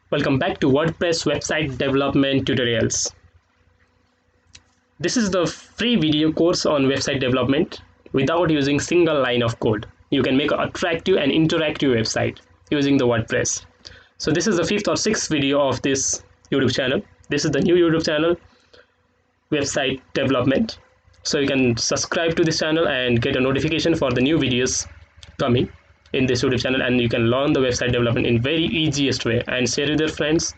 Welcome back to WordPress website development tutorials. This is the free video course on website development without using single line of code. You can make an attractive and interactive website using the WordPress. So this is the fifth or sixth video of this YouTube channel. This is the new YouTube channel, website development. So you can subscribe to this channel and get a notification for the new videos coming in this YouTube channel, and you can learn the website development in very easiest way and share with your friends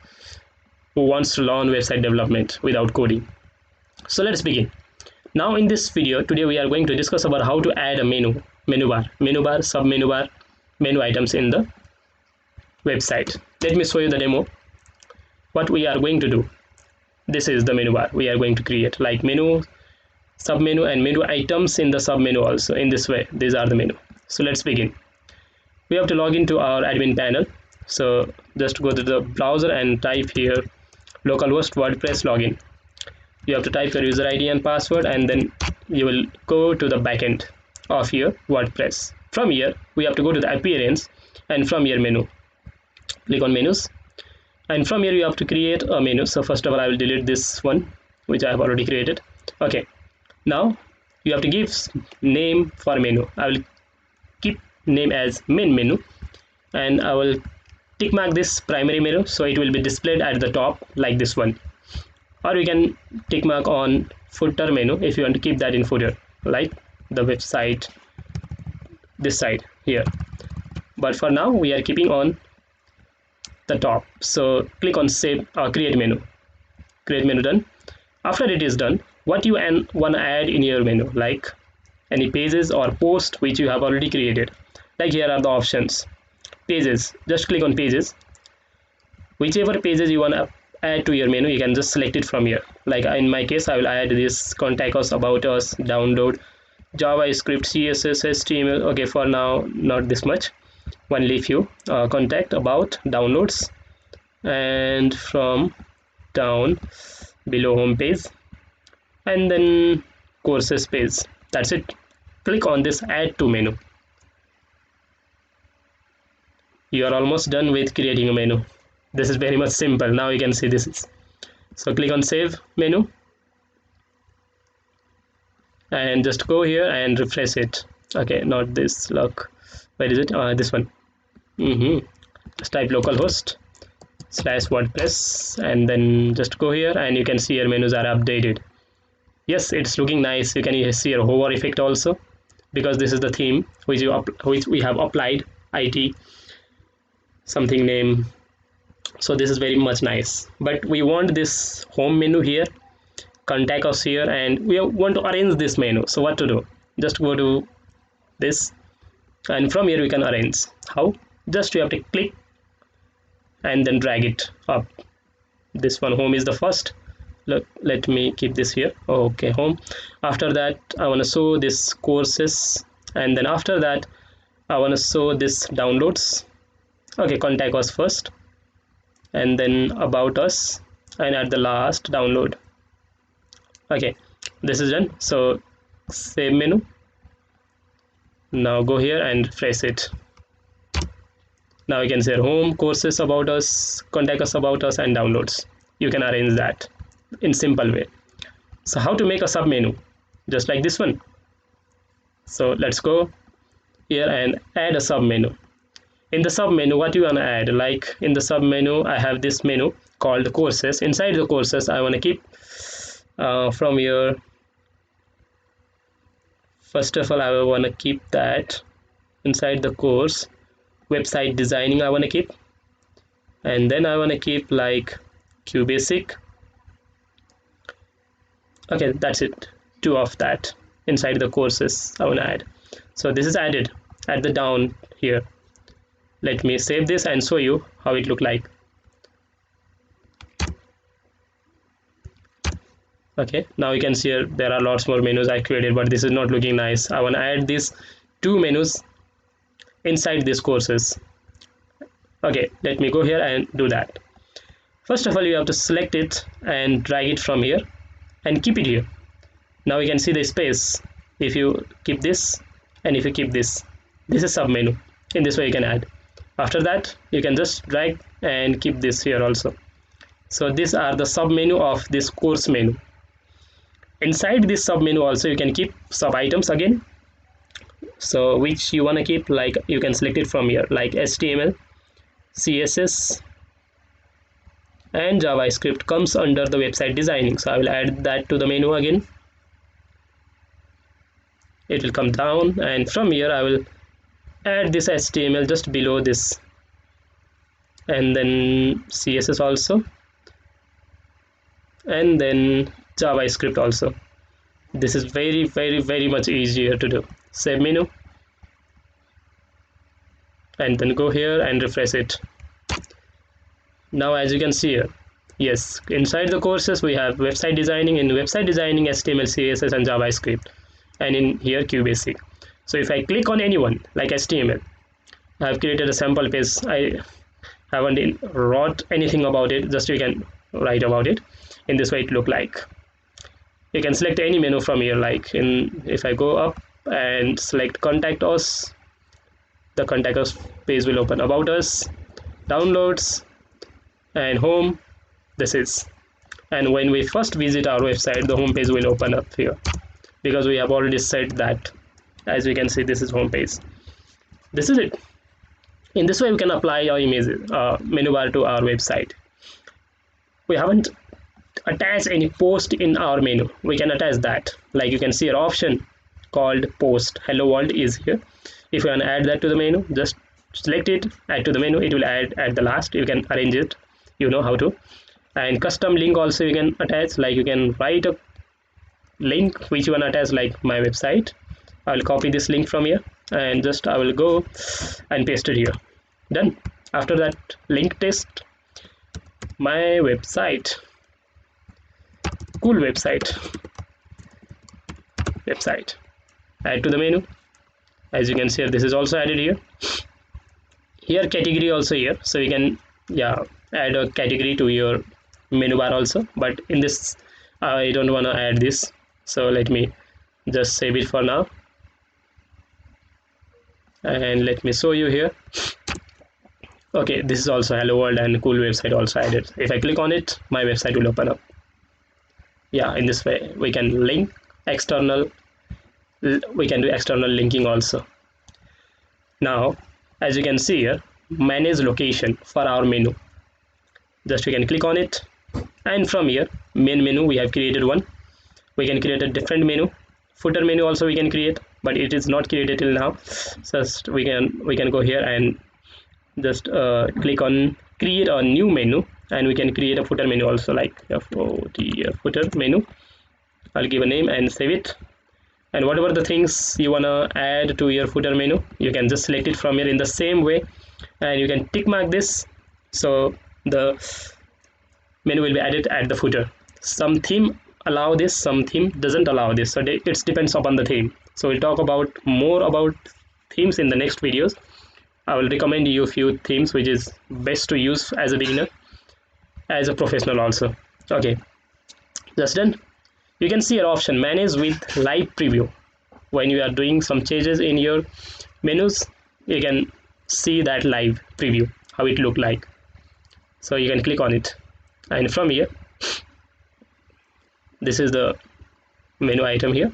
who wants to learn website development without coding. So let's begin. Now in this video today we are going to discuss about how to add a menu bar, submenu bar, menu items in the website. Let me show you the demo. What we are going to do, this is the menu bar we are going to create, like menu, submenu and menu items in the submenu also. In this way, these are the menu. So let's begin. We have to log into our admin panel. So just go to the browser and type here localhost WordPress login. You have to type your user ID and password, and then you will go to the backend of your WordPress. From here we have to go to the appearance, and from here menu, click on menus, and from here you have to create a menu. So first of all I will delete this one which I have already created. Okay, now you have to give name for menu. I will keep name as main menu, and I will tick mark this primary menu so it will be displayed at the top like this one, or you can tick mark on footer menu if you want to keep that in footer, like the website this side here. But for now we are keeping on the top. So click on save or create menu done. After it is done, what you want to add in your menu, like any pages or post which you have already created. Like here are the options. Pages, just click on pages. Whichever pages you want to add to your menu, you can just select it from here. Like in my case I will add this contact us, about us, download, JavaScript, CSS, HTML. Okay, for now not this much, only few. Contact, about, downloads, and from down below home page, and then courses page. That's it. Click on this add to menu. You are almost done with creating a menu. This is very much simple. Now you can see this is. So click on save menu and just go here and refresh it. Okay, not this, look, where is it? This one. Just type localhost /WordPress and then just go here, and you can see your menus are updated. Yes, it's looking nice. You can see a hover effect also, because this is the theme which we have applied, IT something name. So this is very much nice, but we want this home menu here, contact us here, and we want to arrange this menu. So what to do? Just go to this, and from here we can arrange. How? Just you have to click and then drag it up. This one, home, is the first. Look, let me keep this here. Okay, home. After that I want to show this courses, and then after that I want to show this downloads. Okay, contact us first, and then about us, and at the last download. Okay, this is done. So save menu. Now go here and refresh it. Now you can say home, courses, about us, contact us, about us, and downloads. You can arrange that in simple way. So how to make a submenu? Just like this one. So let's go here and add a submenu. In the submenu, what you want to add, like in the submenu I have this menu called courses. Inside the courses I want to keep from here, first of all I want to keep that inside the course website designing I want to keep, and then I want to keep like QBasic. Okay, that's it. Two of that inside the courses I want to add. So this is added at the down here. Let me save this and show you how it look like. Okay, now you can see here there are lots more menus I created, but this is not looking nice. I want to add these two menus inside these courses. Okay, let me go here and do that. First of all you have to select it and drag it from here and keep it here. Now you can see the space. If you keep this and if you keep this is submenu. In this way you can add. After that you can just drag and keep this here also. So these are the submenu of this course menu. Inside this submenu also you can keep sub items again, so which you want to keep, like you can select it from here, like HTML, CSS and JavaScript comes under the website designing. So I will add that to the menu again. It will come down, and from here I will add this HTML just below this, and then CSS also, and then JavaScript also. This is very much easier to do. Save menu and then go here and refresh it. Now as you can see here, yes, inside the courses we have website designing. In website designing, HTML, CSS and JavaScript, and in here QBasic. So if I click on any one, like HTML, I have created a sample page. I haven't wrote anything about it, just you can write about it. In this way it look like. You can select any menu from here, like if I go up and select contact us, the contact us page will open. About us, downloads and home. This is, and when we first visit our website, the home page will open up here because we have already set that. As you can see, this is home page. This is it. In this way we can apply our images menu bar to our website. We haven't attached any post in our menu. We can attach that, like you can see an option called post. Hello world is here. If you want to add that to the menu, just select it, add to the menu. It will add at the last. You can arrange it, you know how to. And custom link also you can attach, like you can write a link which you want to attach, like my website. I will copy this link from here and just I will go and paste it here. Done. After that, link test, my website, cool website, add to the menu. As you can see here, this is also added here. Here category also here, so you can add a category to your menu bar also, but in this I don't want to add this, so let me just save it for now and let me show you here. Okay, this is also hello world and cool website also added. If I click on it, my website will open up. In this way we can link external, we can do external linking also. Now as you can see here, manage location for our menu, just we can click on it, and from here main menu we have created one. We can create a different menu. Footer menu also we can create, but it is not created till now. Just we can go here and just click on create a new menu, and we can create a footer menu also, like footer menu. I'll give a name and save it, and whatever the things you want to add to your footer menu, you can just select it from here in the same way, and you can tick mark this, so the menu will be added at the footer. Some theme allow this, some theme doesn't allow this, so it depends upon the theme. So we'll talk about more about themes in the next videos. I will recommend you a few themes which is best to use as a beginner, as a professional also. Okay, just done. You can see your option manage with live preview. When you are doing some changes in your menus, you can see that live preview, how it look like. So you can click on it, and from here, this is the menu item here.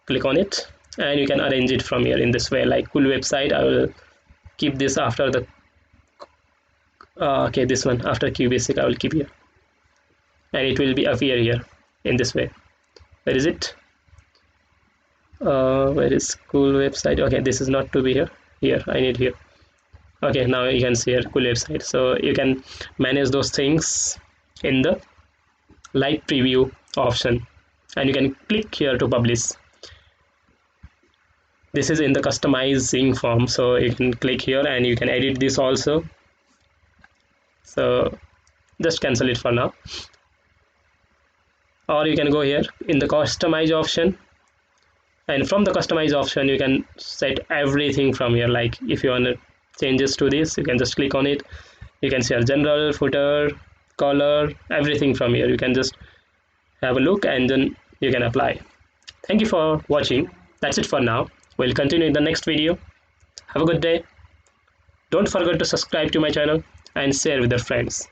Click on it and you can arrange it from here in this way, like cool website. I will keep this after the okay, this one after QBasic I will keep here, and it will be appear here in this way. Where is it? Where is cool website? Okay, this is not to be here I need here. Okay, now you can see here cool website. So you can manage those things in the live preview option, and you can click here to publish. This is in the customizing form, so you can click here and you can edit this also. So just cancel it for now, or you can go here in the customize option, and from the customize option you can set everything from here. Like if you want to changes to this, you can just click on it. You can see our general, footer, color, everything from here. You can just have a look and then you can apply. Thank you for watching. That's it for now. We'll continue in the next video. Have a good day. Don't forget to subscribe to my channel and share with your friends.